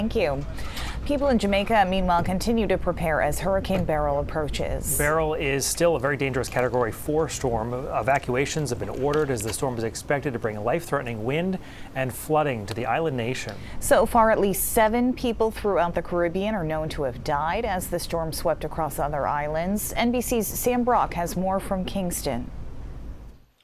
Thank you. People in Jamaica, meanwhile, continue to prepare as Hurricane Beryl approaches. Beryl is still a very dangerous Category 4 storm. Evacuations have been ordered as the storm is expected to bring life-threatening wind and flooding to the island nation. So far, at least 7 people throughout the Caribbean are known to have died as the storm swept across other islands. NBC's Sam Brock has more from Kingston.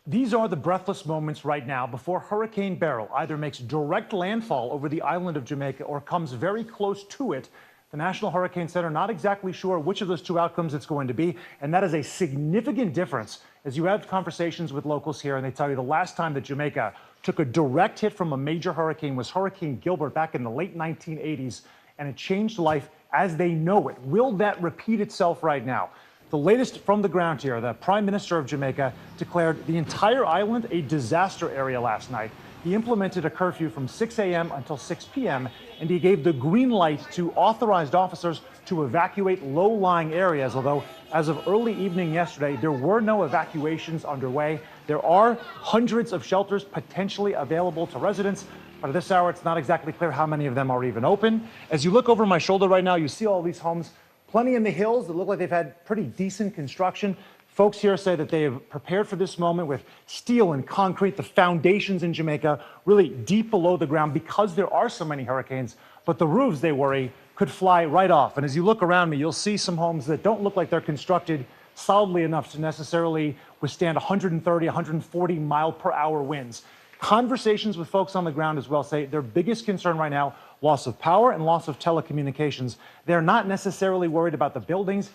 These are the breathless moments right now before Hurricane Beryl either makes direct landfall over the island of Jamaica or comes very close to it. The National Hurricane Center not exactly sure which of those two outcomes it's going to be, and that is a significant difference as you have conversations with locals here, and they tell you the last time that Jamaica took a direct hit from a major hurricane was Hurricane Gilbert back in the late 1980s, and it changed life as they know it. Will that repeat itself right now? The latest from the ground here, the Prime Minister of Jamaica declared the entire island a disaster area last night. He implemented a curfew from 6 a.m. until 6 p.m., and he gave the green light to authorized officers to evacuate low-lying areas, although as of early evening yesterday, there were no evacuations underway. There are hundreds of shelters potentially available to residents, but at this hour, it's not exactly clear how many of them are even open. As you look over my shoulder right now, you see all these homes. Plenty in the hills that look like they've had pretty decent construction. Folks here say that they have prepared for this moment with steel and concrete, the foundations in Jamaica really deep below the ground because there are so many hurricanes. But the roofs, they worry, could fly right off. And as you look around me, you'll see some homes that don't look like they're constructed solidly enough to necessarily withstand 130, 140 mile per hour winds. Conversations with folks on the ground as well say their biggest concern right now, loss of power and loss of telecommunications. They're not necessarily worried about the buildings,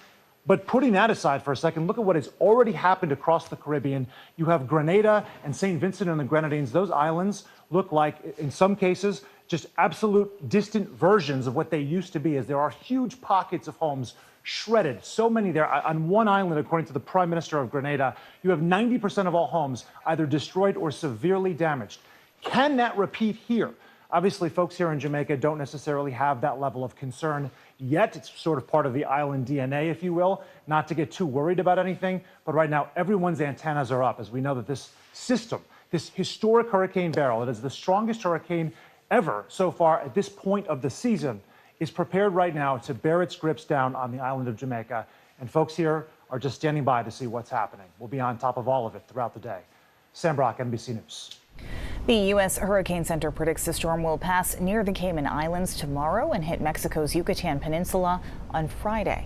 but putting that aside for a second, look at what has already happened across the Caribbean. You have Grenada and St. Vincent and the Grenadines. Those islands look like, in some cases, just absolute distant versions of what they used to be, as there are huge pockets of homes shredded. So many there. On one island, according to the Prime Minister of Grenada, you have 90% of all homes either destroyed or severely damaged. Can that repeat here? Obviously, folks here in Jamaica don't necessarily have that level of concern yet. It's sort of part of the island DNA, if you will, not to get too worried about anything. But right now, everyone's antennas are up as we know that this system, this historic Hurricane Beryl, it is the strongest hurricane ever so far at this point of the season, is prepared right now to bear its grips down on the island of Jamaica. And folks here are just standing by to see what's happening. We'll be on top of all of it throughout the day. Sam Brock, NBC News. The U.S. Hurricane Center predicts the storm will pass near the Cayman Islands tomorrow and hit Mexico's Yucatan Peninsula on Friday.